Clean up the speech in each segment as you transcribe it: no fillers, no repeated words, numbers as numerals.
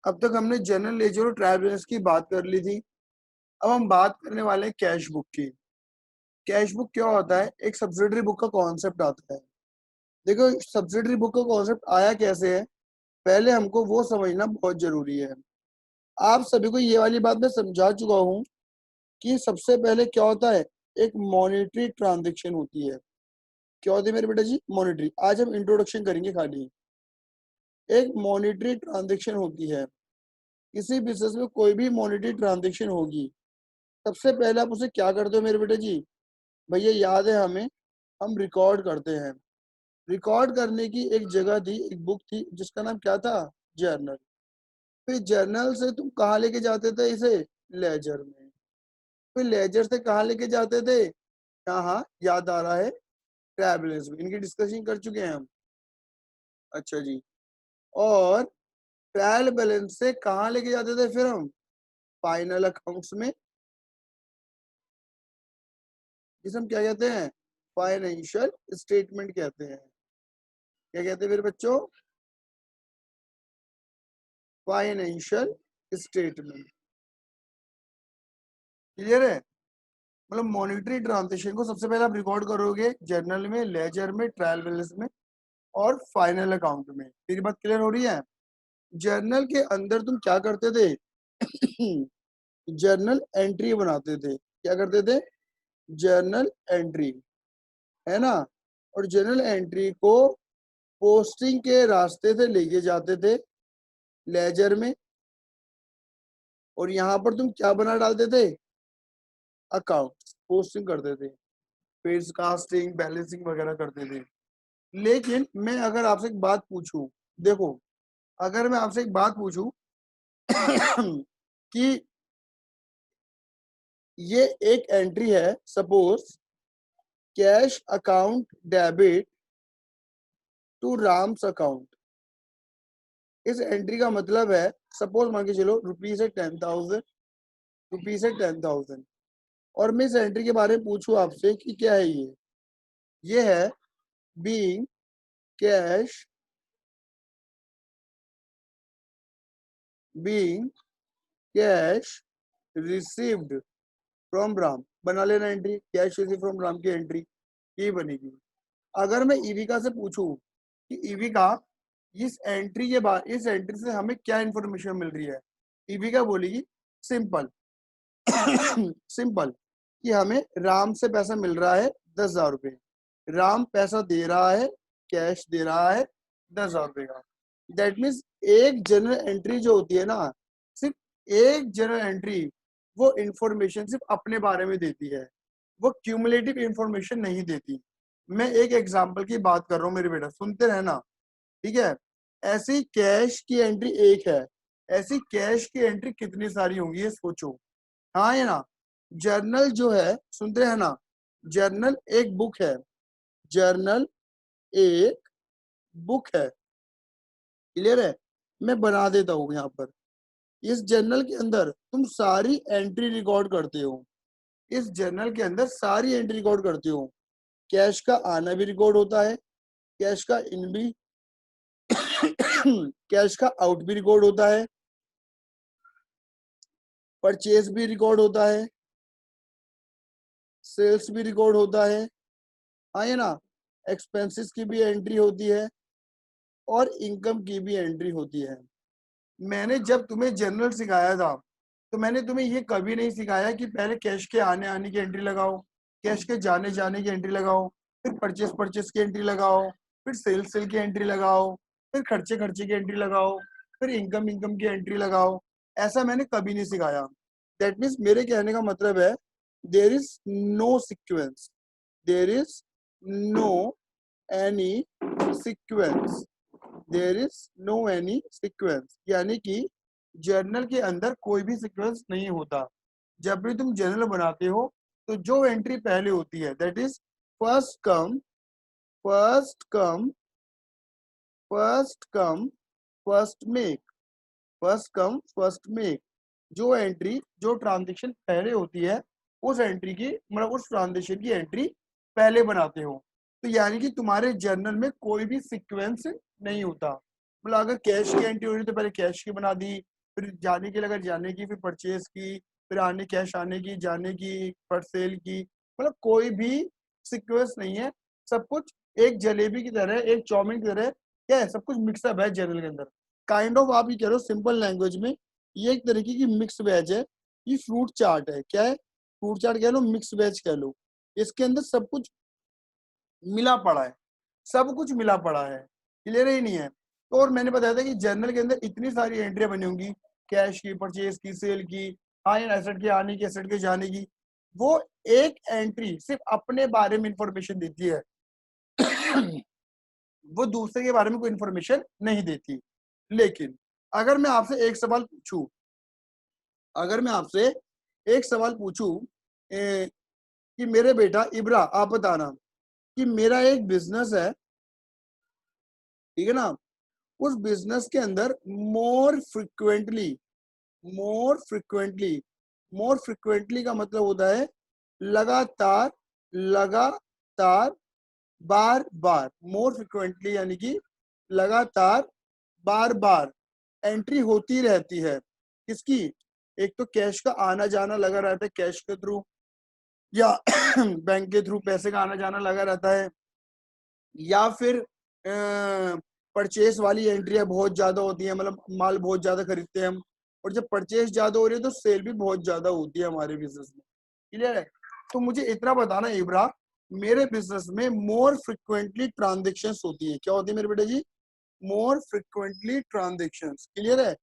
अब तक हमने जनरल लेजर और ट्रायल बैलेंस की बात कर ली थी। अब हम बात करने वाले हैं कैश बुक की। कैश बुक क्या होता है? एक सब्सिडरी बुक का कॉन्सेप्ट आता है। देखो सब्सिडरी बुक का कॉन्सेप्ट आया कैसे है, पहले हमको वो समझना बहुत जरूरी है। आप सभी को ये वाली बात मैं समझा चुका हूँ कि सबसे पहले क्या होता है, एक मॉनेटरी ट्रांजेक्शन होती है। क्या होती है मेरे बेटा जी? मॉनेटरी। आज हम इंट्रोडक्शन करेंगे खाली। एक मॉनेटरी ट्रांजेक्शन होती है। किसी बिजनेस में कोई भी मॉनेटरी ट्रांजेक्शन होगी, सबसे पहले आप उसे क्या करते हो मेरे बेटे जी? भैया याद है हमें, हम रिकॉर्ड करते हैं। रिकॉर्ड करने की एक जगह थी, एक बुक थी जिसका नाम क्या था? जर्नल। फिर जर्नल से तुम कहाँ लेके जाते थे इसे? लेजर में। फिर लेजर से कहाँ लेके जाते थे? हाँ याद आ रहा है, ट्रायबलेंस में। इनकी डिस्कशन कर चुके हैं हम। अच्छा जी। और ट्रायल बैलेंस से कहाँ लेके जाते थे फिर हम? फाइनल अकाउंट्स में, जिसे हम क्या कहते हैं? फाइनेंशियल स्टेटमेंट कहते हैं। क्या कहते हैं मेरे बच्चों? Financial statement. क्लियर है? मतलब मॉनिटरी ट्रांजेक्शन को सबसे पहले आप रिकॉर्ड करोगे जर्नल में, लेजर में, ट्रायल बैलेंस में और फाइनल अकाउंट में। मेरी बात क्लियर हो रही है? जर्नल के अंदर तुम क्या करते थे? जर्नल एंट्री बनाते थे। क्या करते थे? जर्नल एंट्री, है ना? और जर्नल एंट्री को पोस्टिंग के रास्ते से लेके जाते थे लेजर में, और यहाँ पर तुम क्या बना डालते थे? अकाउंट पोस्टिंग करते थे, पेज कास्टिंग, बैलेंसिंग वगैरह करते थे। लेकिन मैं अगर आपसे एक बात पूछूं, देखो अगर मैं आपसे एक बात पूछूं कि ये एक एंट्री है, suppose cash account debit to Ram's account. इस एंट्री का मतलब है, सपोज मान के चलो रुपीज है 10,000, रुपीज है 10,000, और मैं इस एंट्री के बारे में पूछूं आपसे कि क्या है ये है being cash, being cash received from Ram. बना लेना entry, cash receive from Ram की एंट्री ये बनेगी। अगर मैं ईविका से पूछूं कि ईविका इस एंट्री के बाद, इस एंट्री से हमें क्या इंफॉर्मेशन मिल रही है, ईविका बोलेगी सिंपल सिंपल कि हमें राम से पैसा मिल रहा है 10,000 रुपये। राम पैसा दे रहा है, कैश दे रहा है 10,000 रुपये का। दैट मीन्स एक जनरल एंट्री जो होती है ना, सिर्फ एक जनरल एंट्री वो इंफॉर्मेशन सिर्फ अपने बारे में देती है, वो क्यूमुलेटिव इंफॉर्मेशन नहीं देती। मैं एक एग्जांपल की बात कर रहा हूँ मेरे बेटा, सुनते रहना, ठीक है? ऐसी कैश की एंट्री एक है, ऐसी कैश की एंट्री कितनी सारी होंगी ये सोचो। हाँ या ना? जर्नल जो है, सुनते हैं ना, जर्नल एक बुक है, जर्नल एक बुक है। क्लियर है? मैं बना देता हूँ यहाँ पर। इस जर्नल के अंदर तुम सारी एंट्री रिकॉर्ड करते हो, इस जर्नल के अंदर सारी एंट्री रिकॉर्ड करते हो। कैश का आना भी रिकॉर्ड होता है, कैश का इन भी कैश का आउट भी रिकॉर्ड होता है, परचेज भी रिकॉर्ड होता है, सेल्स भी रिकॉर्ड होता है, हाँ ये ना? एक्सपेंसेस की भी एंट्री होती है और इनकम की भी एंट्री होती है। मैंने जब तुम्हें जनरल सिखाया था तो मैंने तुम्हें ये कभी नहीं सिखाया कि पहले कैश के आने आने की एंट्री लगाओ, कैश के जाने जाने की एंट्री लगाओ, फिर परचेस परचेस की एंट्री लगाओ, फिर सेल सेल की एंट्री लगाओ, फिर खर्चे खर्चे की एंट्री लगाओ, फिर इनकम इनकम की एंट्री लगाओ। ऐसा मैंने कभी नहीं सिखाया। दैट मीन्स मेरे कहने का मतलब है, there is no sequence, there is no any sequence, there is no any sequence, यानी कि जर्नल के अंदर कोई भी सिक्वेंस नहीं होता। जब भी तुम जर्नल बनाते हो तो जो एंट्री पहले होती है that is first come first come first come first make, first come first make. जो एंट्री, जो ट्रांजेक्शन पहले होती है उस एंट्री की, मतलब उस ट्रांजेक्शन की एंट्री पहले बनाते हो। तो यानी कि तुम्हारे जर्नल में कोई भी सीक्वेंस नहीं होता। मतलब अगर कैश की एंट्री हो रही तो पहले कैश की बना दी, फिर जाने की अगर जाने की, फिर परचेज की, फिर आने कैश आने की, जाने की, पर सेल की, मतलब कोई भी सीक्वेंस नहीं है, सब कुछ एक जलेबी की तरह, एक चाउमीन की तरह, क्या है, सब कुछ मिक्सअप है जर्नल के अंदर। काइंड ऑफ आप ये कह रहे हो सिंपल लैंग्वेज में, ये एक तरीके की मिक्स वेज है, ये फ्रूट चाट है। क्या है? फ्रूट चाट कह लो, मिक्स वेज कह लो, इसके अंदर सब कुछ मिला पड़ा है, सब कुछ मिला पड़ा है, क्लियर ही नहीं है। तो और मैंने बताया था कि जर्नल के अंदर इतनी सारी एंट्रियां बनी होंगी, कैश की, परचेज की, सेल की, हाँ एसेट के आने की, एसेट के जाने की, वो एक एंट्री सिर्फ अपने बारे में इंफॉर्मेशन देती है वो दूसरे के बारे में कोई इंफॉर्मेशन नहीं देती। लेकिन अगर मैं आपसे एक सवाल पूछूं, अगर मैं आपसे एक सवाल पूछूं कि मेरे बेटा इब्रा, आप बताना कि मेरा एक बिजनेस है, ठीक है ना, उस बिजनेस के अंदर more frequently, more frequently, more frequently का मतलब होता है लगातार, लगातार, बार बार, मोर फ्रिक्वेंटली यानी कि लगातार, बार बार एंट्री होती रहती है। किसकी? एक तो कैश का आना जाना लगा रहता है, कैश के थ्रू, या बैंक के थ्रू पैसे का आना जाना लगा रहता है, या फिर परचेस वाली एंट्रियां बहुत ज्यादा होती है, मतलब माल बहुत ज्यादा खरीदते हैं हम, और जब परचेस ज्यादा हो रही है तो सेल भी बहुत ज्यादा होती है हमारे बिजनेस में, क्लियर है? तो मुझे इतना बताना इब्रा, मेरे बिजनेस में मोर फ्रिक्वेंटली ट्रांजेक्शन्स होती है, क्या होती है मेरे बेटे जी? मोर फ्रिक्वेंटली ट्रांजेक्शन्स, क्लियर है?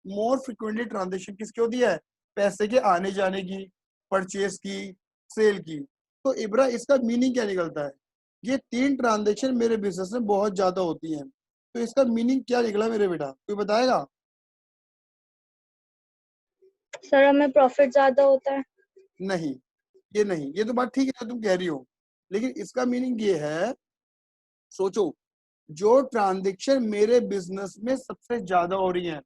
मोर फ्रिक्वेंटली ट्रांजेक्शन किसकी होती है? पैसे के आने जाने की, परचेस की, सेल की। तो इब्रा इसका मीनिंग क्या निकलता है? ये तीन ट्रांजेक्शन मेरे बिजनेस में बहुत ज्यादा होती हैं, तो इसका मीनिंग क्या निकला मेरे बेटा, कोई बताएगा? सर हमें प्रॉफिट ज्यादा होता है। नहीं, ये नहीं, ये तो बात ठीक है तुम कह रही हो, लेकिन इसका मीनिंग ये है, सोचो, जो ट्रांजेक्शन मेरे बिजनेस में सबसे ज्यादा हो रही है,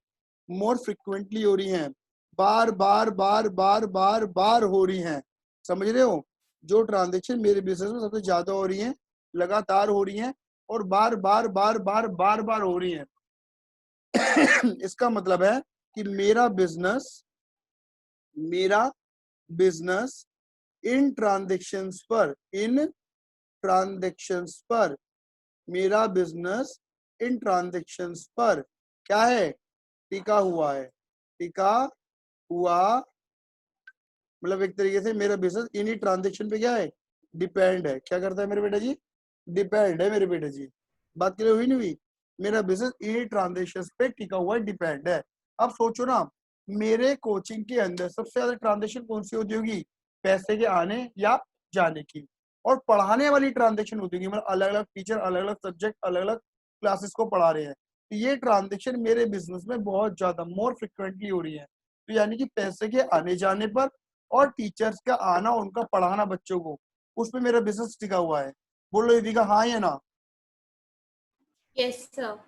मोर फ्रिक्वेंटली हो रही हैं, बार बार बार बार बार बार हो रही हैं, समझ रहे हो? जो ट्रांजेक्शन मेरे बिजनेस में सबसे ज्यादा हो रही हैं, लगातार हो रही हैं, और बार बार बार बार बार बार हो रही हैं इसका मतलब है कि मेरा बिजनेस इन ट्रांजेक्शन्स पर, इन ट्रांजेक्शन्स पर, मेरा बिजनेस इन ट्रांजेक्शन्स पर क्या है? टिका हुआ है, टिका हुआ, मतलब एक तरीके से मेरा बिजनेस इन्हीं ट्रांजेक्शन पे क्या है? डिपेंड है। क्या करता है मेरे बेटा जी? डिपेंड है मेरे बेटा जी। बात क्लियर हुई नहीं हुई? मेरा बिजनेस इन्हीं ट्रांजेक्शन पे टिका हुआ डिपेंड है। अब सोचो ना, मेरे कोचिंग के अंदर सबसे ज्यादा ट्रांजेक्शन कौन सी होती होगी? पैसे के आने या जाने की। और पढ़ाने वाली ट्रांजेक्शन होती होगी, मतलब अलग अलग टीचर अलग अलग सब्जेक्ट अलग अलग क्लासेस को पढ़ा रहे हैं, तो ये ट्रांजेक्शन मेरे बिजनेस में बहुत ज्यादा मोर फ्रिक्वेंटली हो रही है। तो यानी कि पैसे के आने जाने पर और टीचर्स का आना, उनका पढ़ाना बच्चों को, उसमें मेरा बिजनेस टिका हुआ है। बोलो यदि हाँ या ना? Yes sir.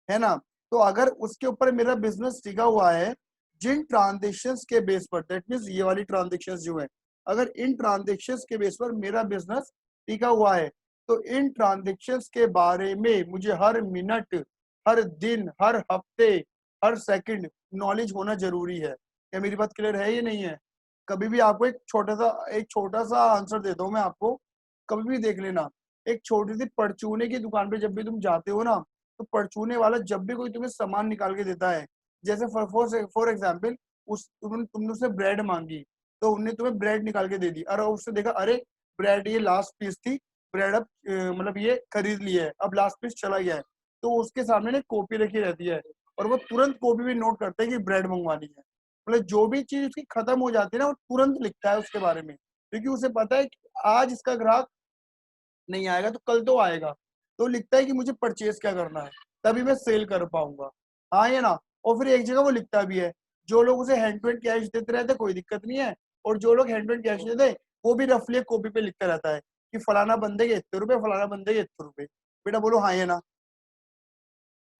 है ना? तो अगर उसके ऊपर मेरा बिजनेस टिका हुआ है, जिन ट्रांजेक्शन्स के बेस पर, दैट मींस ये वाली ट्रांजेक्शन्स जो है, अगर इन ट्रांजेक्शन्स के बेस पर मेरा बिजनेस टिका हुआ है, तो इन ट्रांजेक्शन्स के बारे में मुझे हर मिनट, हर दिन, हर हफ्ते, हर सेकंड नॉलेज होना जरूरी है। क्या मेरी बात क्लियर है या नहीं है? कभी भी आपको एक छोटा सा आंसर देता हूँ मैं आपको, कभी भी देख लेना, एक छोटी सी परचूने की दुकान पे जब भी तुम जाते हो ना, तो परचूने वाला जब भी कोई तुम्हें सामान निकाल के देता है, जैसे फॉर एग्जाम्पल, तुमने उससे ब्रेड मांगी, तो उनने तुम्हें ब्रेड निकाल के दे दी, और उससे देखा अरे ब्रेड ये लास्ट पीस थी, ब्रेड अब मतलब ये खरीद लिया है, अब लास्ट पीस चला गया है, तो उसके सामने ना कॉपी रखी रहती है, और वो तुरंत कॉपी में नोट करता है कि ब्रेड मंगवानी है। मतलब जो भी चीज उसकी खत्म हो जाती है ना, वो तुरंत लिखता है उसके बारे में, क्योंकि उसे पता है कि आज इसका ग्राहक नहीं आएगा तो कल तो आएगा, तो लिखता है कि मुझे परचेज क्या करना है, तभी मैं सेल कर पाऊंगा। हाँ या ना? और फिर एक जगह वो लिखता भी है, जो लोग उसे हैंड टू हैंड कैश देते रहते कोई दिक्कत नहीं है, और जो लोग हैंड टू हैंड कैश देते वो भी रफली कॉपी पे लिखता रहता है कि फलाना बंदे के इतने रुपए, फलाना बंदे के इतने रुपए। बेटा बोलो हाँ या ना?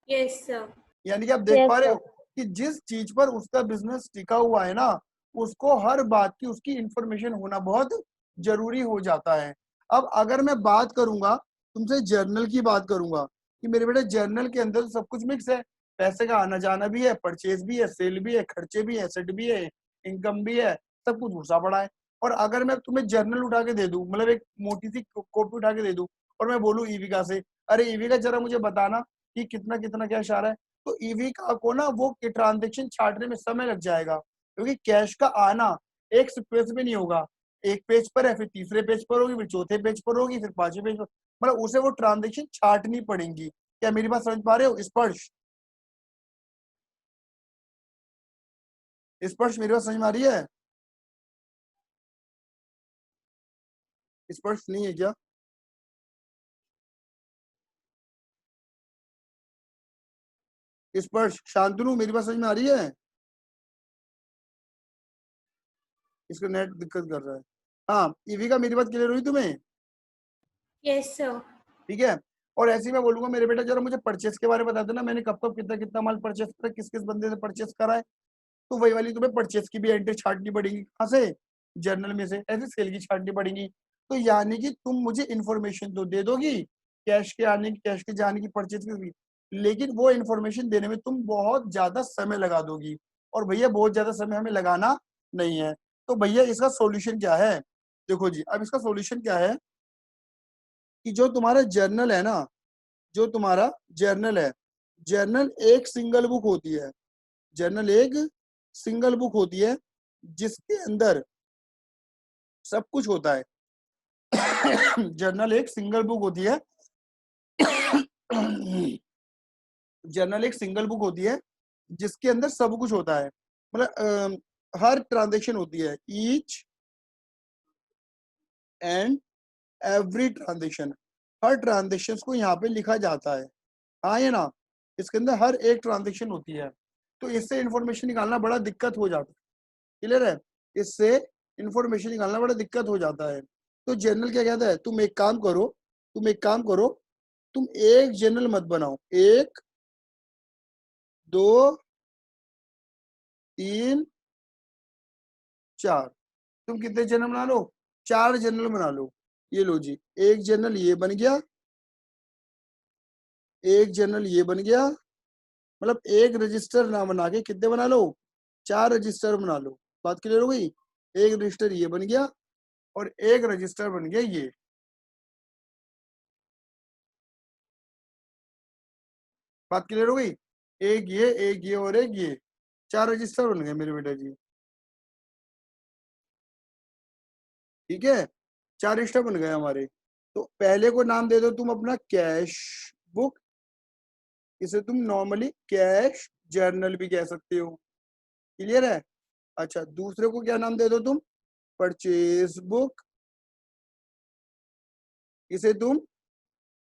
Yes sir. यानी कि आप देख पा रहे हो कि जिस चीज पर उसका बिजनेस टिका हुआ है ना, उसको हर बात की उसकी इंफॉर्मेशन होना बहुत जरूरी हो जाता है। अब अगर मैं बात करूंगा तुमसे, जर्नल की बात करूंगा, कि मेरे बेटे जर्नल के अंदर तो सब कुछ मिक्स है, पैसे का आना जाना भी है, परचेज भी है, सेल भी है, खर्चे भी है, एसेट भी है, इनकम भी है, सब कुछ घुसा पड़ा है। और अगर मैं तुम्हें जर्नल उठा के दे दूं, मतलब एक मोटी सी कॉपी उठा के दे दूं और मैं बोलूं ईवीका से, अरे ईवीका जरा मुझे बताना कि कितना कितना क्या इशारा है, तो ईवीका को ना वो ट्रांजेक्शन छाटने में समय लग जाएगा, क्योंकि कैश का आना एक पेज में नहीं होगा, एक पेज पर है, फिर तीसरे पेज पर होगी, फिर चौथे पेज पर होगी, फिर पांचवें पेज पर, मतलब उसे वो ट्रांजेक्शन छाटनी पड़ेंगी। क्या मेरी बात समझ पा रहे हो स्पर्श? स्पर्श मेरी बात समझ में आ रही है? स्पर्श नहीं है क्या? स्पर्श शांतनु मेरी बात समझ में आ रही है? इसका नेट दिक्कत कर रहा है। हाँ ईवी का मेरी बात क्लियर हुई तुम्हें? Yes, sir. ठीक है। और ऐसे ही मैं बोलूंगा मेरे बेटा जरा मुझे परचेस के बारे में बता देना, मैंने कब कब कितना कितना माल परचेस करा, किस किस बंदे से परचेस करा है, तो वही वाली तुम्हें परचेस की भी एंट्री छाटनी पड़ेगी। कहाँ से? जर्नल में से। ऐसे सेल की छाटनी पड़ेगी। तो यानी कि तुम मुझे इन्फॉर्मेशन तो दे दोगी कैश के आने की, कैश के जाने की, परचेज की, लेकिन वो इन्फॉर्मेशन देने में तुम बहुत ज्यादा समय लगा दोगी, और भैया बहुत ज्यादा समय हमें लगाना नहीं है। तो भैया इसका सॉल्यूशन क्या है? देखो जी, अब इसका सॉल्यूशन क्या है कि जो तुम्हारा जर्नल है ना, जो तुम्हारा जर्नल है, जर्नल एक सिंगल बुक होती है, जर्नल एक सिंगल बुक होती है जिसके अंदर सब कुछ होता है। जर्नल एक सिंगल बुक होती है। जर्नल एक सिंगल बुक होती है जिसके अंदर सब कुछ होता है, मतलब हर ट्रांजेक्शन होती है, each and every transaction, her transaction को यहाँ पे लिखा जाता है। हाँ ये ना, इसके अंदर हर एक ट्रांजेक्शन होती है, तो इससे इंफॉर्मेशन निकालना बड़ा दिक्कत हो जाता है। क्लियर है? इससे इंफॉर्मेशन निकालना बड़ा दिक्कत हो जाता है। तो जर्नल क्या कहता है, तुम एक काम करो, तुम एक काम करो, तुम एक जर्नल मत बनाओ, एक, दो, तीन, चार, तुम कितने जर्नल बना लो? चार जर्नल बना लो। ये लो जी, एक जर्नल ये बन गया, एक जर्नल ये बन गया, मतलब एक रजिस्टर ना बना के कितने बना लो? चार रजिस्टर बना लो। बात क्लियर हो गई? एक रजिस्टर ये बन गया और एक रजिस्टर बन गया ये। बात क्लियर हो गई? एक ये, एक ये और एक ये, चार रजिस्टर बन गए मेरे बेटा जी। ठीक है, चार रजिस्टर बन गए हमारे। तो पहले को नाम दे दो तुम अपना कैश बुक, इसे तुम नॉर्मली कैश जर्नल भी कह सकते हो। क्लियर है? अच्छा, दूसरे को क्या नाम दे दो तुम? परचेज बुक, इसे तुम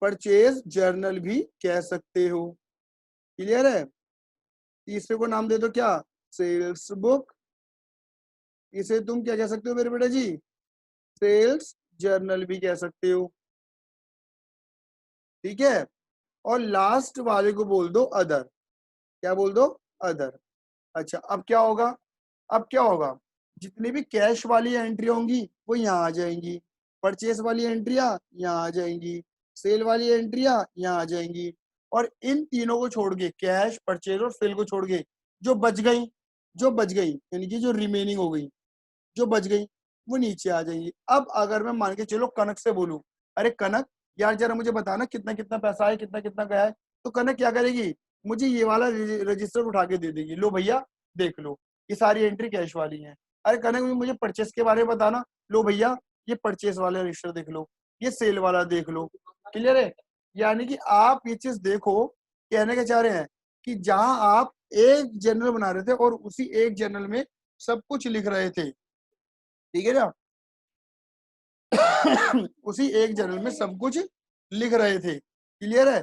परचेज जर्नल भी कह सकते हो। क्लियर है? तीसरे को नाम दे दो क्या? सेल्स बुक, इसे तुम क्या कह सकते हो मेरे बेटा जी? सेल्स जर्नल भी कह सकते हो। ठीक है, और लास्ट वाले को बोल दो अदर। क्या बोल दो? अदर। अच्छा, अब क्या होगा? अब क्या होगा, जितनी भी कैश वाली एंट्री होंगी वो यहाँ आ जाएंगी, परचेस वाली एंट्रियां यहाँ आ जाएंगी, सेल वाली एंट्रियां यहाँ आ जाएंगी, और इन तीनों को छोड़ के, कैश, परचेज और सेल को छोड़ के, जो बच गई, जो बच गई यानी कि जो रिमेनिंग हो गई, जो बच गई, वो नीचे आ जाएंगी। अब अगर मैं मान के चलो कनक से बोलूं, अरे कनक यार जरा मुझे बताना कितना कितना पैसा है, कितना कितना गया है, तो कनक क्या करेगी? मुझे ये वाला रजिस्टर उठा के दे देगी, लो भैया देख लो, ये सारी एंट्री कैश वाली है। अरे कनक मुझे परचेस के बारे में बताना, लो भैया ये परचेस वाला रजिस्टर देख लो, ये सेल वाला देख लो। क्लियर है? यानी कि आप ये चीज देखो, कहने के चाह रहे हैं कि जहां आप एक जर्नल बना रहे थे और उसी एक जर्नल में सब कुछ लिख रहे थे, ठीक है ना? उसी एक जर्नल में सब कुछ लिख रहे थे। क्लियर है?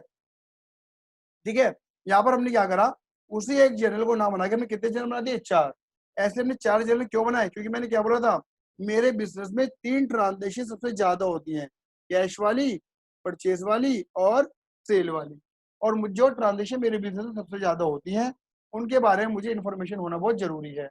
ठीक है, यहाँ पर हमने क्या करा, उसी एक जर्नल को ना बना के हमने कितने जर्नल बना दिए? चार। ऐसे हमने चार जर्नल क्यों बनाए? क्योंकि मैंने क्या बोला था, मेरे बिजनेस में तीन ट्रांजेक्शन सबसे ज्यादा होती हैं, कैश वाली, परचेज वाली और सेल वाली। और जो ट्रांजेक्शन मेरे बिजनेस में सबसे ज्यादा होती हैं उनके बारे में मुझे इन्फॉर्मेशन होना बहुत जरूरी है।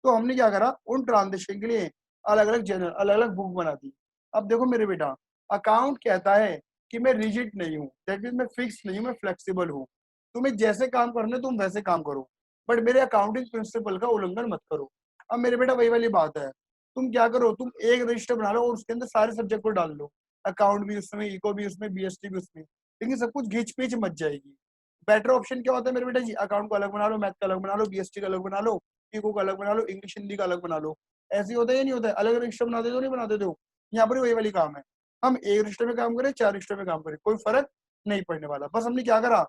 तो हमने क्या करा, उन ट्रांजेक्शन के लिए अलग अलग जर्नल, अलग अलग बुक बना दी। अब देखो मेरे बेटा, अकाउंट कहता है कि मैं रिजिड नहीं हूँ, दैट मीन मैं फिक्स नहीं हूँ, मैं फ्लेक्सिबल हूँ। तुम्हें जैसे काम करने तुम वैसे काम करो, बट मेरे अकाउंटिंग प्रिंसिपल का उल्लंघन मत करो। अब मेरे बेटा वही वाली बात है, तुम क्या करो, तुम एक रजिस्टर बना लो और उसके अंदर सारे सब्जेक्ट को डाल लो, अकाउंट भी उसमें, इको भी उसमें, बीएसटी भी उसमें, लेकिन सब कुछ घींच पीच मच जाएगी। बेटर ऑप्शन क्या होता है मेरे बेटा जी, अकाउंट को अलग बना लो, मैथ का अलग बना लो, बीएसटी का अलग बना लो, इको का अलग बना लो, इंग्लिश हिंदी का अलग बना लो। ऐसे होता है या नहीं होता है? अलग अलग रजिस्टर बना देते हो नहीं बना देते हो? यहाँ पर वही वाली काम है, हम एक रजिस्टर में काम करें, चार रजिस्टर में काम करें, कोई फर्क नहीं पड़ने वाला। बस हमने क्या करा,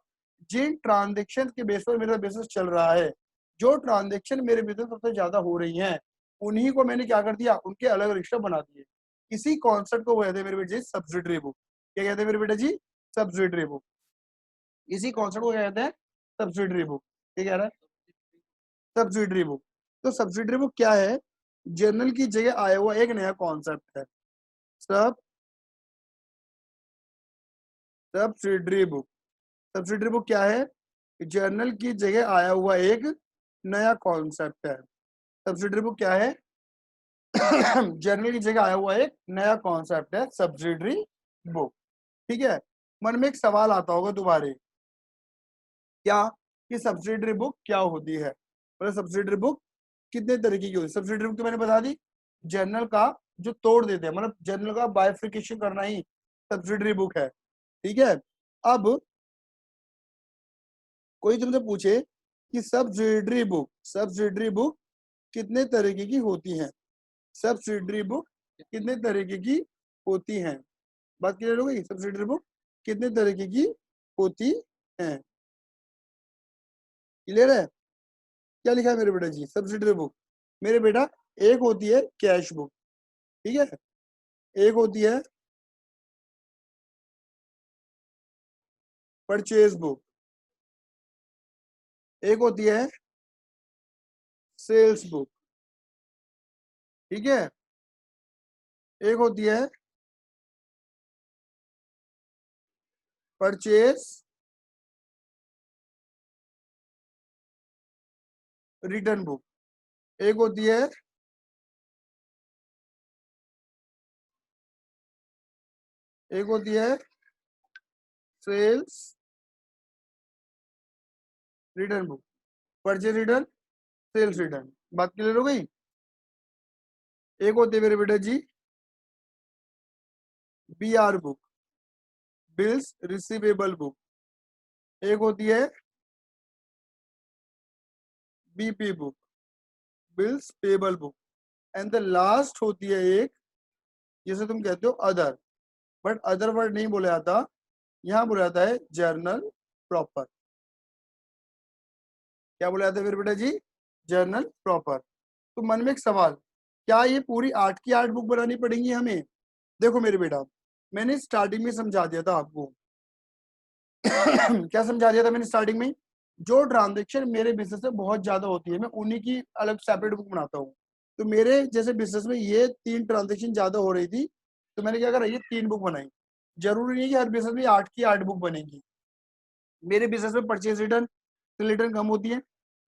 जिन ट्रांजेक्शन के बेस पर मेरा बिजनेस चल रहा है, जो ट्रांजेक्शन मेरे बिजनेस सबसे ज्यादा हो रही हैं, उन्हीं को मैंने क्या कर दिया, उनके अलग रजिस्टर बना दिए। इसी कॉन्सेप्ट को कहते हैं मेरे बेटे जी सब्सिडरी बुक। क्या कहते हैं मेरे बेटा जी? Subsidiary book. इसी कॉन्सेप्ट को क्या कहते हैं? Subsidiary book. क्या कह रहा है? Subsidiary book. तो सब्सिडरी बुक क्या है? जर्नल की जगह आया हुआ एक नया कॉन्सेप्ट है। सब सब्सिडरी बुक। सब्सिडरी बुक क्या है? जर्नल की जगह आया हुआ एक नया कॉन्सेप्ट है। सब्सिडरी बुक क्या है? जर्नल की जगह आया हुआ एक नया कॉन्सेप्ट है सब्सिडरी बुक। ठीक है, मन में एक सवाल आता होगा तुम्हारे, क्या कि सब्सिडरी बुक क्या होती है, मतलब सब्सिडरी बुक कितने तरीके की होती है? सब्सिडरी बुक तो मैंने बता दी, जर्नल का जो तोड़ देते हैं, मतलब जर्नल का बाइफिकेशन करना ही सब्सिडरी बुक है। ठीक है, अब कोई तुमसे पूछे कि सब्सिडरी बुक कितने तरीके की होती हैं, सब्सिडरी बुक कितने तरीके की होती हैं, बात क्लियर हो गई? सब्सिडरी बुक कितने तरीके की होती हैं, क्लियर है? क्या लिखा है मेरे बेटा जी? सब्सिडरी बुक मेरे बेटा, एक होती है कैश बुक, ठीक है, एक होती है परचेज बुक, एक होती है सेल्स बुक, ठीक है, एक होती है परचेज रिटर्न बुक, एक होती है sales return book, purchase return, sales return. बात क्लियर हो गई? एक होती है मेरे बेटा जी BR book, bills receivable book, एक होती है BP book, bills payable book, and the last होती है एक, जिसे तुम कहते हो अदर, बट अदर वर्ड नहीं बोला जाता, यहाँ बोला जाता है जर्नल प्रॉपर। क्या बोला जाता है मेरे बेटा जी? Journal proper. तो मन में एक सवाल, क्या ये पूरी 8 की 8 बुक बनानी पड़ेंगी हमें? देखो मेरे बेटा, मैंने स्टार्टिंग में समझा दिया था आपको। क्या समझा दिया था मैंने स्टार्टिंग में? जो ट्रांजेक्शन मेरे बिजनेस में बहुत ज्यादा होती है, मैं उन्हीं की अलग सेपरेट बुक बनाता हूँ। तो मेरे जैसे बिजनेस में ये 3 ट्रांजेक्शन ज्यादा हो रही थी, तो मैंने क्या करा, ये 3 बुक बनाई। जरूरी नहीं है कि हर बिजनेस में 8 की 8 बुक बनेगी। मेरे बिजनेस में परचेज रिटर्न रिटर्न कम होती है,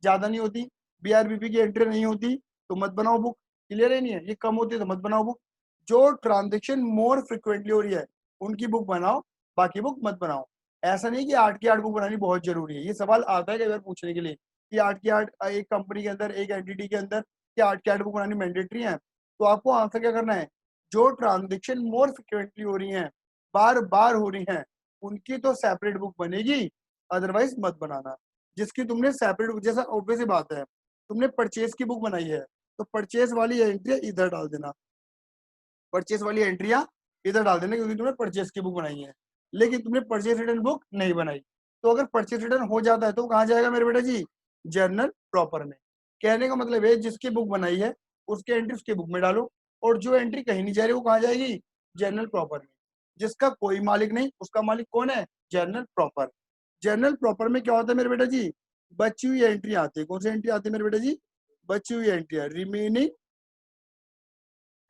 ज्यादा नहीं होती, बीआरबीपी की एंट्री नहीं होती, तो मत बनाओ बुक। क्लियर है? नहीं है? ये कम होती है तो मत बनाओ बुक। जो ट्रांजेक्शन मोर फ्रिक्वेंटली हो रही है, उनकी बुक बनाओ, बाकी बुक मत बनाओ। ऐसा नहीं कि 8 की 8 बुक बनानी बहुत जरूरी है, ये सवाल आता है कई बार पूछने के लिए कि 8 की 8 एक कंपनी के अंदर, एक एंटिटी के अंदर क्या 8 की 8 बुक बनानी मैंडेटरी है? तो आपको आंसर क्या करना है, जो ट्रांजेक्शन मोर फ्रिक्वेंटली हो रही है, बार बार हो रही है, उनकी तो सेपरेट बुक बनेगी, अदरवाइज मत बनाना। जिसकी तुमने सेपरेट, जैसा ऑब्वियस बात है, तुमने परचेज की बुक बनाई है, तो परचेज वाली एंट्री इधर डाल देना, परचेज वाली एंट्रियां इधर डाल देना, क्योंकि तुमने परचेज की बुक बनाई है, लेकिन तुमने परचेज रिटर्न बुक नहीं बनाई। तो अगर परचेज रिटर्न हो जाता है तो कहाँ जाएगा मेरे बेटा जी? जर्नल प्रॉपर में। कहने का मतलब है, जिसकी बुक बनाई है उसकी एंट्री उसकी बुक में डालो, और जो एंट्री कहीं नहीं जा रही वो कहाँ जाएगी? जर्नल प्रॉपर में। जिसका कोई मालिक नहीं, उसका मालिक कौन है? Journal proper. जर्नल प्रॉपर में क्या होता है मेरे बेटा जी? बची हुई एंट्री आती है। कौन सी एंट्री आती है मेरे बेटा जी? बची हुई एंट्री है, रिमेनिंग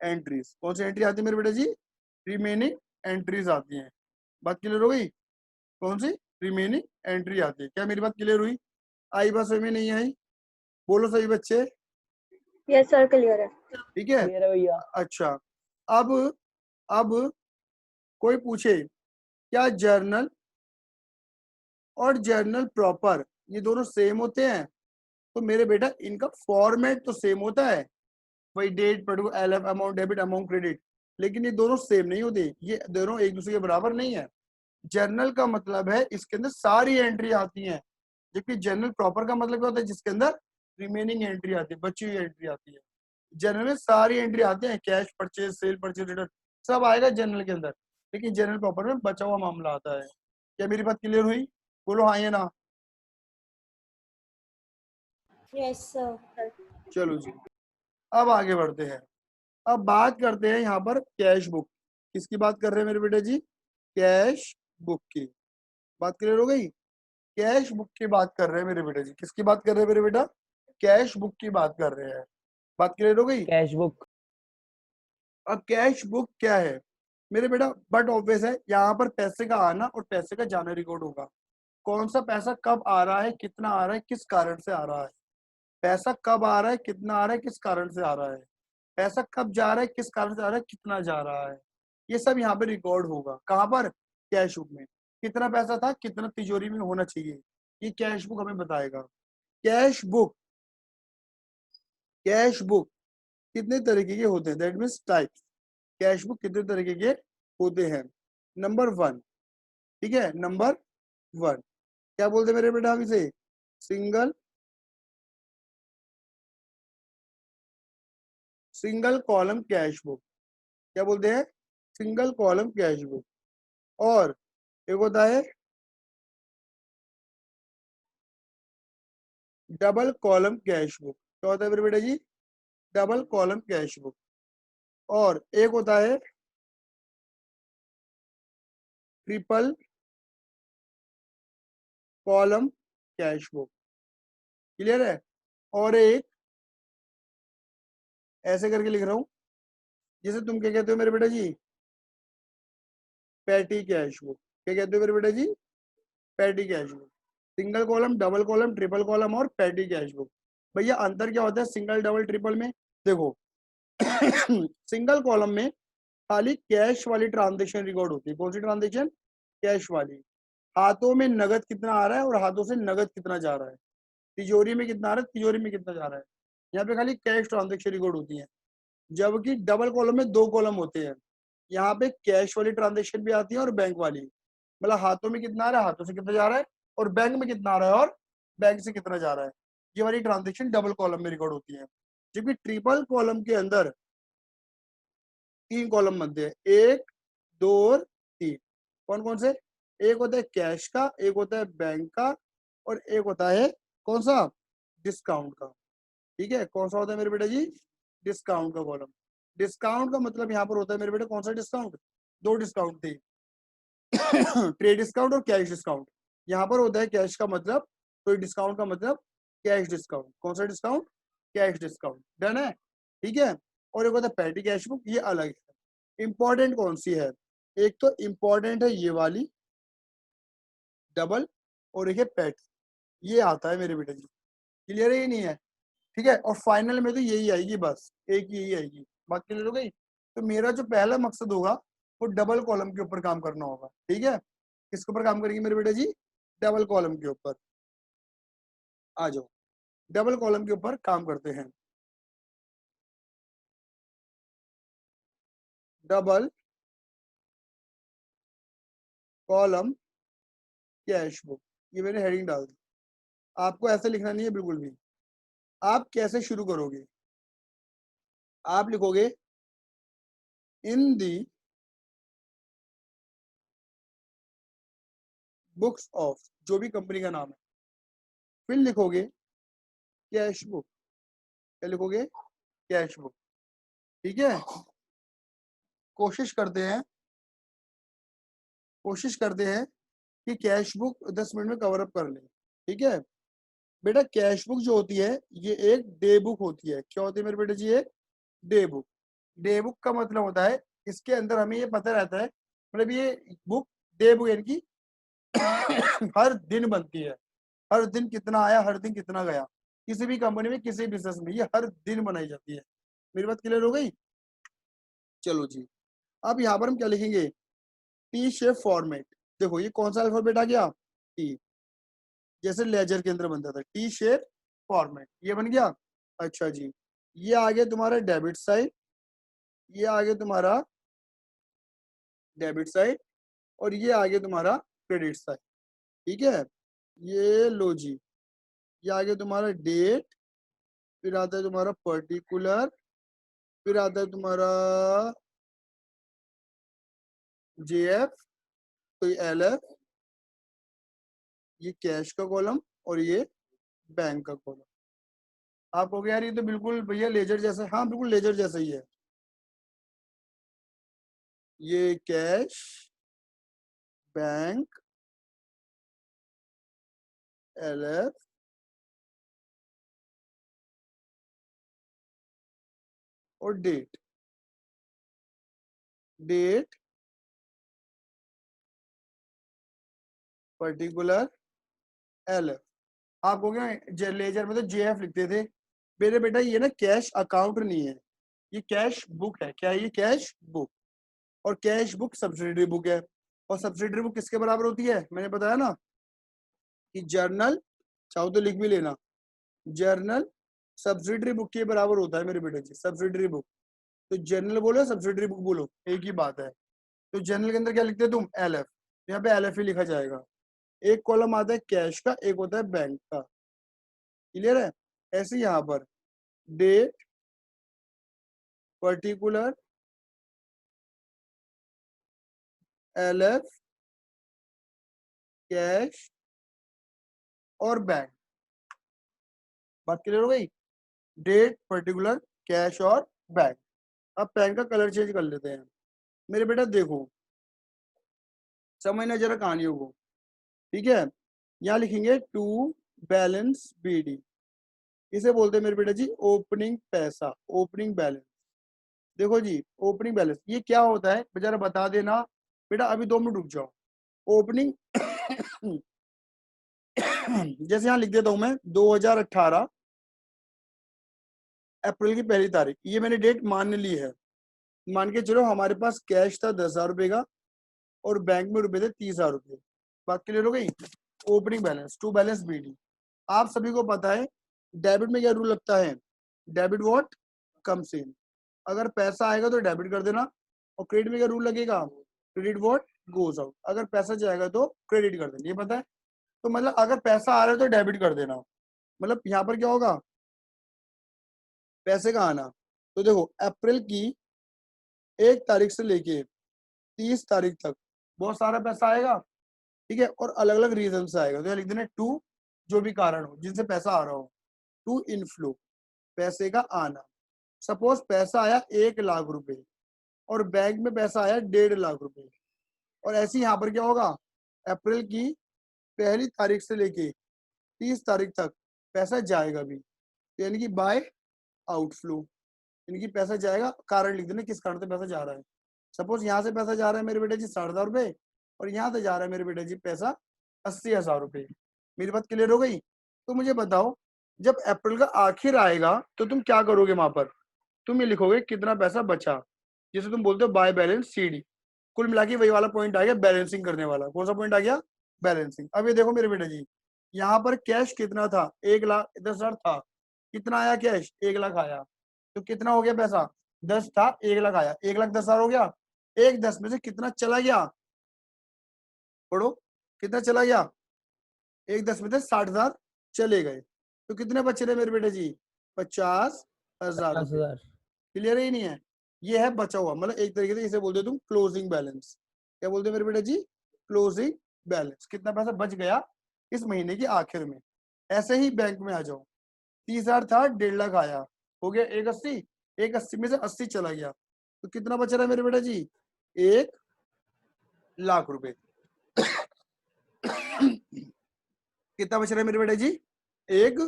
एंट्रीज। कौन सी एंट्री आती है मेरे बेटा जी? रिमेनिंग एंट्रीज आती हैं। बात क्लियर हो गई? कौन सी? रिमेनिंग एंट्री आती है। क्या मेरी बात क्लियर हुई? आई बात समझ में नहीं आई? बोलो सभी बच्चे। यस सर, क्लियर है। ठीक है, क्लियर है भैया। अच्छा। अब अब कोई पूछे क्या जर्नल और जर्नल प्रॉपर, ये दोनों सेम होते हैं, तो मेरे बेटा इनका फॉर्मेट तो सेम होता है, वही डेट पढ़ू LF amount debit amount credit, लेकिन ये दोनों सेम नहीं होते, ये दोनों एक दूसरे के बराबर नहीं है। जर्नल का मतलब है इसके अंदर सारी एंट्री आती हैं, जबकि जर्नल प्रॉपर का मतलब क्या होता है, जिसके अंदर रिमेनिंग एंट्री आती है, बची हुई एंट्री आती है। जर्नल में सारी एंट्री आती है, cash purchase sale purchase return सब आएगा जर्नल के अंदर, लेकिन जर्नल प्रॉपर में बचा हुआ मामला आता है। क्या मेरी बात क्लियर हुई? बोलो हाँ या ना। Yes, sir. चलो जी, अब आगे बढ़ते हैं। अब बात करते हैं यहाँ पर कैश बुक। किसकी बात कर रहे हैं मेरे बेटे जी? कैश बुक की बात क्लियर हो गई। कैश बुक की बात कर रहे हैं मेरे बेटे जी। किसकी बात कर रहे हैं मेरे बेटा? कैश बुक की बात कर रहे हैं। बात क्लियर हो गई। Cash book. अब कैश बुक क्या है मेरे बेटा? बट ऑब्वियस है, यहाँ पर पैसे का आना और पैसे का जाना रिकॉर्ड होगा। कौन सा पैसा कब आ रहा है, कितना आ रहा है, किस कारण से आ रहा है, पैसा कब आ रहा है, कितना आ रहा है, किस कारण से आ रहा है, पैसा कब जा रहा है, किस कारण से आ रहा है, कितना जा रहा है, ये सब यहाँ पे रिकॉर्ड होगा। कहाँ पर? कैश बुक में। कितना पैसा था, कितना तिजोरी में होना चाहिए, ये कैश बुक हमें बताएगा। कैश बुक कितने तरीके के होते हैं, that means types. Cash book कितने तरीके के होते हैं? नंबर 1, ठीक है, नंबर 1 क्या बोलते हैं मेरे बेटा हम इसे? Single column cash book. क्या बोलते हैं? Single column cash book. और एक होता है डबल कॉलम कैश बुक। क्या होता है मेरे बेटा जी? Double column cash book. और एक होता है triple column cash book. Clear है? और एक ऐसे करके लिख रहा हूं, जैसे तुम क्या कहते हो मेरे बेटा जी? Petty cash book. क्या कहते हो मेरे बेटा जी? Petty cash book. Single column, double column, triple column और पैटी कैश बुक। भैया अंतर क्या होता है सिंगल डबल ट्रिपल में? देखो सिंगल कॉलम में खाली कैश वाली ट्रांजेक्शन रिकॉर्ड होती है। कौन सी ट्रांजेक्शन? कैश वाली। हाथों में नगद कितना आ रहा है और हाथों से नगद कितना जा रहा है, तिजोरी में कितना आ रहा है, तिजोरी में कितना जा रहा है, यहाँ पे खाली कैश ट्रांजेक्शन रिकॉर्ड होती है। जबकि डबल कॉलम में 2 कॉलम होते हैं, यहाँ पे कैश वाली ट्रांजेक्शन भी आती है और बैंक वाली। मतलब हाथों में कितना आ रहा है, हाथों से कितना जा रहा है, और बैंक में कितना आ रहा है और बैंक से कितना जा रहा है, ये वाली ट्रांजेक्शन डबल कॉलम में रिकॉर्ड होती है। जबकि ट्रिपल कॉलम के अंदर 3 कॉलम बनते हैं, 1 2 और 3। कौन कौन से? एक होता है कैश का, एक होता है बैंक का, और एक होता है कौन सा? डिस्काउंट का। ठीक है, कौन सा होता है मेरे बेटा जी? डिस्काउंट का कॉलम। डिस्काउंट का मतलब यहाँ पर होता है मेरे बेटा कौन सा डिस्काउंट? 2 डिस्काउंट थे ट्रेड डिस्काउंट और कैश डिस्काउंट। यहाँ पर होता है कैश का मतलब, तो डिस्काउंट का मतलब कैश डिस्काउंट। कौन सा डिस्काउंट? Cash discount. डन है? ठीक है। और एक होता है पैटी कैश बुक, ये अलग है। इंपॉर्टेंट कौन सी है? एक तो इंपॉर्टेंट है ये वाली डबल, और एक है पैट, ये आता है मेरे बेटे जी। क्लियर है ये नहीं है? ठीक है। और फाइनल में तो यही आएगी, बस एक यही आएगी। बात क्लियर हो गई? तो मेरा जो पहला मकसद होगा वो डबल कॉलम के ऊपर काम करना होगा। ठीक है, किसके ऊपर काम करेंगे मेरे बेटे जी? डबल कॉलम के ऊपर। आ जाओ, डबल कॉलम के ऊपर काम करते हैं। डबल कॉलम कैश बुक, ये मैंने हेडिंग डाल दी। आपको ऐसे लिखना नहीं है बिल्कुल भी। आप कैसे शुरू करोगे? आप लिखोगे इन दी बुक्स ऑफ, जो भी कंपनी का नाम है, फिर लिखोगे कैश बुक। क्या लिखोगे? Cash book. ठीक है। कोशिश करते हैं, कोशिश करते हैं कि कैश बुक 10 मिनट में कवर अप कर लें। ठीक है बेटा, कैश बुक जो होती है ये एक डे बुक होती है। क्या होती है मेरे बेटे जी? एक डे बुक। डे बुक का मतलब होता है इसके अंदर हमें ये पता रहता है, मतलब ये बुक डे बुक यानी कि हर दिन बनती है। हर दिन कितना आया, हर दिन कितना गया, किसी भी कंपनी में किसी बिजनेस में ये हर दिन बनाई जाती है। मेरी बात क्लियर हो गई? चलो जी, अब यहाँ पर हम क्या लिखेंगे? T shape format. देखो ये कौन सा अल्फाबेट आ गया? टी। जैसे लेजर के अंदर बनता था, टी शेप फॉर्मेट, ये बन गया। अच्छा जी, ये आ गया तुम्हारा डेबिट साइड, ये आ गया तुम्हारा डेबिट साइड, और ये आ गया तुम्हारा क्रेडिट साइड। ठीक है, ये लो जी, ये आ गया तुम्हारा डेट, फिर आता है तुम्हारा पर्टिकुलर, फिर आता है तुम्हारा जेएफ, तो ये एलएफ, ये कैश का कॉलम, और ये बैंक का कॉलम। आप हो गया यार, ये तो बिल्कुल भैया लेजर जैसा, हाँ बिल्कुल लेजर जैसा ही है। ये कैश, बैंक, एलएफ, और डेट, डेट, पर्टिकुलर, एलएफ। आप हो गया लेजर में तो जेएफ लिखते थे। मेरे बेटा ये ना कैश अकाउंट नहीं है, ये कैश बुक है। क्या है ये? Cash book. और कैश बुक सब्सिडरी बुक है। और सब्सिडरी बुक किसके बराबर होती है? मैंने बताया ना कि जर्नल, चाहो तो लिख भी लेना, जर्नल सब्सिडरी बुक के बराबर होता है मेरे बेटे जी, सब्सिडरी बुक। तो जर्नल बोलो सब्सिडरी बुक बोलो, एक ही बात है। तो जर्नल के अंदर क्या लिखते हैं तुम? एलएफ, यहाँ पे एलएफ ही लिखा जाएगा। एक कॉलम आता है कैश का, एक होता है बैंक का। क्लियर है? ऐसे यहाँ पर डेट, पर्टिकुलर, एलएफ, कैश और बैंक। बात क्लियर हो गई? डेट, पर्टिकुलर, कैश और बैंक। अब पेन का कलर चेंज कर लेते हैं। मेरे बेटा देखो, समझना जरा कहानियों को। ठीक है, यहाँ लिखेंगे टू बैलेंस बीडी, इसे बोलते हैं मेरे बेटा जी ओपनिंग पैसा, ओपनिंग बैलेंस। देखो जी, ओपनिंग बैलेंस ये क्या होता है जरा बता देना बेटा, अभी 2 मिनट रुक जाओ। ओपनिंग जैसे यहाँ लिख देता हूं मैं 2018 अप्रैल की 1 तारीख, ये मैंने डेट मान ली है। मान के चलो हमारे पास कैश था 10,000 रुपए का, और बैंक में रुपए थे 30,000 रुपए। बात क्लियर हो गई? Opening balance, to balance BD. आप सभी को पता है डेबिट में क्या रूल लगता है? डेबिट व्हाट कम्स इन, अगर पैसा आएगा तो डेबिट कर देना। और क्रेडिट में क्या रूल लगेगा? क्रेडिट व्हाट गोज आउट, अगर पैसा जाएगा तो क्रेडिट कर देना। ये पता है? तो मतलब अगर पैसा आ रहा है तो डेबिट कर देना। मतलब यहाँ पर क्या होगा? पैसे का आना। तो देखो अप्रैल की 1 तारीख से लेके 30 तारीख तक बहुत सारा पैसा आएगा। ठीक है, और अलग अलग रीजन से आएगा। तो यहाँ लिख देना टू, जो भी कारण हो जिनसे पैसा आ रहा हो, टू इनफ्लो, पैसे का आना। सपोज पैसा आया 1 लाख रुपए, और बैंक में पैसा आया 1.5 लाख रुपए। और ऐसे ही यहाँ पर क्या होगा? अप्रैल की 1 तारीख से लेके 30 तारीख तक पैसा जाएगा भी, यानी कि बाय आउटफ्लो, यानी कि पैसा जाएगा। कारण लिख देना किस कारण से पैसा जा रहा है। सपोज यहाँ से पैसा जा रहा है मेरे बेटे जी 60,000 रुपए, और यहाँ से जा रहा है मेरे बेटे जी पैसा 80,000 रुपए। मेरी बात क्लियर हो गई? तो मुझे बताओ, जब अप्रैल का आखिर आएगा तो तुम क्या करोगे? वहां पर तुम ये लिखोगे कितना पैसा बचा, जिसे तुम बोलते हो बाय बैलेंस सीडी। कुल मिला के वही वाला पॉइंट आ गया, बैलेंसिंग करने वाला। कौन सा पॉइंट आ गया? बैलेंसिंग। अब ये देखो मेरे बेटे जी, यहाँ पर कैश कितना था? 1,10,000 था। कितना आया कैश? 1 लाख आया। तो कितना हो गया पैसा? 10 था, 1 लाख आया, 1,10,000 हो गया। 1,10 में से कितना चला गया? पढ़ो, कितना चला गया? 1,10 में से 60,000 चले गए, तो कितने बचे रहे मेरे बेटे जी? 50,000 रुपए। 50,000। क्लियर ही नहीं है? ये है बचा हुआ, मतलब एक तरीके से इसे बोलते हो तुम क्लोजिंग बैलेंस। क्या बोलते हो मेरे बेटे जी? Closing balance. कितना पैसा बच गया इस महीने के आखिर में। ऐसे ही बैंक में आ जाओ, 30,000 था, 1.5 लाख आया, हो गया 1,80, 1,80 में से 80 चला गया, तो कितना बच रहा है मेरे बेटा जी? 1 लाख रुपए। कितना बच रहा है मेरे बेटा जी? 1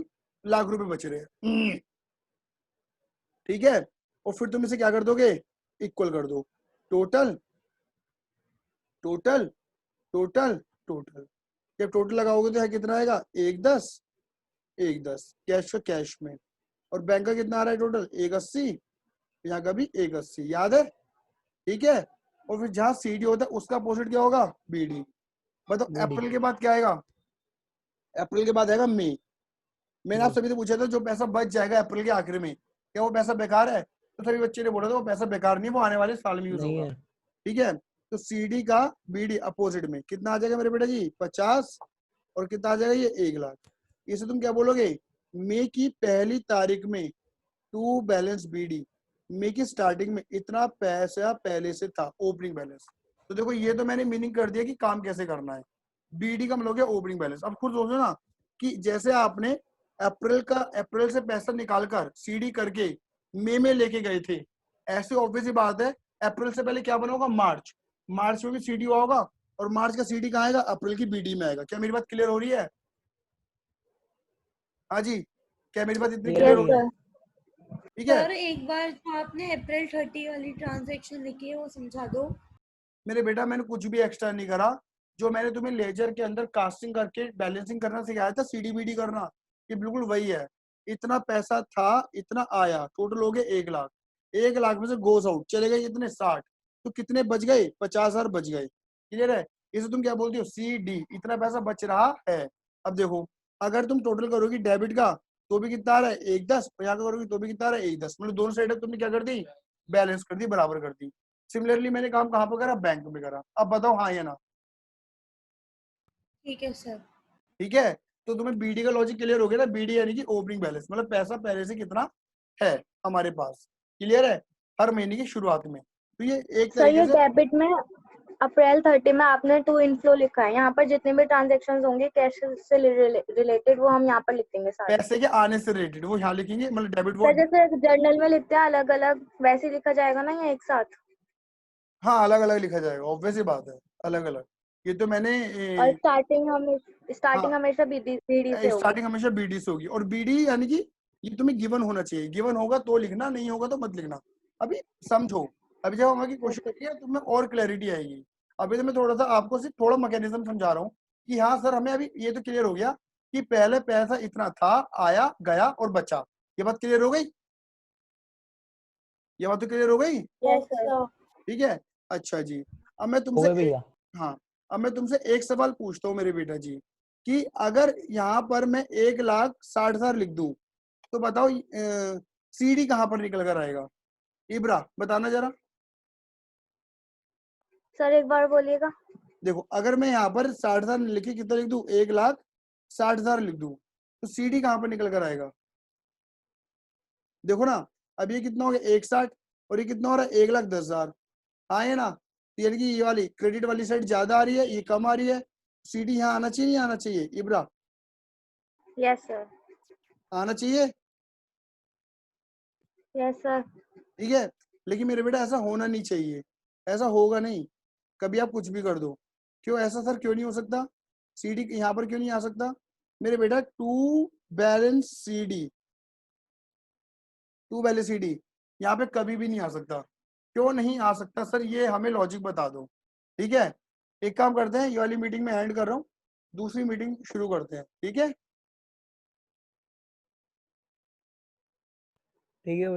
लाख रुपए बच रहे हैं। ठीक है, और फिर तुम इसे क्या कर दोगे? इक्वल कर दो, टोटल टोटल टोटल टोटल। जब टोटल लगाओगे तो यहाँ कितना आएगा? 1,10, 1,10 कैश का कैश में, और बैंक का कितना आ रहा है टोटल? 1,80, यहाँ का भी 1,80, याद है? ठीक है, और फिर जहाँ सीडी होता है उसका अपोजिट क्या होगा? बीडी। बताओ BD। अप्रैल के बाद क्या आएगा? अप्रैल के बाद आएगा मई। मैंने आप जी। सभी से पूछा था जो पैसा बच जाएगा अप्रैल के आखिर में, क्या वो पैसा बेकार है? तो सभी बच्चे ने बोला था वो पैसा बेकार नहीं, वो आने वाले साल में यूज नहीं होगा। है। ठीक है, तो CD का BD अपोजिट में कितना आ जाएगा मेरे बेटा जी? 50, और कितना आ जाएगा ये? 1 लाख। इसे तुम क्या बोलोगे? मई की पहली तारीख में टू बैलेंस BD, मई की स्टार्टिंग में इतना पैसा पहले से था, ओपनिंग बैलेंस। तो देखो ये तो मैंने मीनिंग कर दिया कि काम कैसे करना है। BD का मतलब हो गया ओपनिंग बैलेंस। अब खुद सोचो ना कि जैसे आपने अप्रैल से पैसा निकालकर CD करके मई में लेके गए थे, ऐसे ऑब्वियस ही बात है अप्रैल से पहले क्या बना होगा? मार्च में भी CD हुआ होगा, और मार्च का CD कहाँ आएगा? अप्रैल की BD में आएगा। क्या मेरी बात क्लियर हो रही है? हाँ जी, क्या मेरी बात इतनी क्लियर क्लियर हो हो रही रही है। है? ठीक है सर एक बार जो आपने अप्रैल 30 वाली ट्रांजैक्शन लिखी है वो समझा दो। मेरे बेटा, मैंने कुछ भी एक्स्ट्रा नहीं करा। जो मैंने तुम्हें लेजर के अंदर कास्टिंग करके बैलेंसिंग करना सिखाया था, CDBD करना, ये बिल्कुल वही है। इतना पैसा था, इतना आया, टोटल हो गए 1 लाख। 1 लाख में से गोस आउट चले गए इतने 60, तो कितने बच गए? 50,000 बच गए। क्लियर है? इसे तुम क्या बोलती हो? CD। इतना पैसा बच रहा है। अब देखो, अगर तुम टोटल करोगी डेबिट का तो भी कितना आ रहा है? 1,10, और यहाँ का करोगी तो भी कितना आ रहा है? 1,10। मतलब दोनों साइड तुमने क्या कर दी? बैलेंस कर दी, बराबर कर दी। सिमिलरली मैंने काम कहाँ पर करा? बैंक में करा। अब बताओ हाँ या ना? ठीक है सर। ठीक है, तो तुम्हें BD का लॉजिक क्लियर हो गया ना? BD यानी कि ओपनिंग बैलेंस, मतलब पैसा पहले से कितना है हमारे पास। क्लियर है? हर महीने की शुरुआत में। तो ये एक सर तरीके ये से डेबिट में अप्रैल 30 में आपने टू इनफ्लो लिखा है, यहाँ पर जितने भी ट्रांजेक्शन होंगे कैश से रिलेटेड वो हम यहाँ पर लिख देंगे सारे। पैसे के आने से रिलेटेड वो यहाँ लिखेंगे, मतलब डेबिट वो। सर जैसे जर्नल में लिखते हैं अलग अलग, वैसे लिखा जाएगा ना या एक साथ? हाँ, अलग अलग लिखा जाएगा, ऑब्वियस ही बात है, अलग अलग। ये तो मैंने और स्टार्टिंग हाँ, हमेशा बीडी से होगी। स्टार्टिंग हमेशा BD से होगी, और BD यानी कि ये तुम्हें गिवन होना चाहिए। गिवन होगा तो लिखना, नहीं होगा तो मत लिखना। अभी समझो, अभी जब हम आगे क्वेश्चन ओके। करेंगे तुम्हें और क्लैरिटी आएगी। अभी तो मैं थोड़ा सा आपको सिर्फ थोड़ा मैकेनिज्म समझा रहा हूँ कि हाँ सर, हमें अभी ये तो क्लियर हो गया कि पहले पैसा इतना था, आया गया और बचा। ये बात क्लियर हो गई? ये बात तो क्लियर हो गई? Yes sir. ठीक है, अच्छा जी। अब मैं हो तुमसे गए भैया। हाँ, अब मैं तुमसे एक सवाल पूछता हूँ मेरे बेटा जी, कि अगर यहाँ पर मैं 1,60,000 लिख दूं तो बताओ CD कहाँ पर निकल कर आएगा? इब्रा बताना जरा। सर एक बार बोलिएगा। देखो, अगर मैं यहाँ पर 60,000 लिखे कितना लिख दूं? 1,60,000 लिख दूं, तो CD कहाँ पर निकल कर आएगा? देखो ना, अब ये कितना हो गया? 1,60, और ये कितना हो रहा है? 1,10,000। हाँ है ना? तो यानी कि ये वाली क्रेडिट वाली साइड ज्यादा आ रही है, ये कम आ रही है। CD यहाँ आना चाहिए, नहीं आना चाहिए इब्रा? Yes sir. आना चाहिए। Yes sir. ठीक है, लेकिन मेरे बेटा ऐसा होना नहीं चाहिए, ऐसा होगा नहीं। कभी आप कुछ भी कर दो। क्यों ऐसा सर, क्यों नहीं हो सकता? CD यहाँ पर क्यों नहीं आ सकता मेरे बेटा? टू बैलेंस CD यहाँ पे कभी भी नहीं आ सकता। क्यों नहीं आ सकता सर? ये हमें लॉजिक बता दो। ठीक है, एक काम करते हैं, ये वाली मीटिंग में एंड कर रहा हूँ, दूसरी मीटिंग शुरू करते हैं। ठीक है। ठीक है।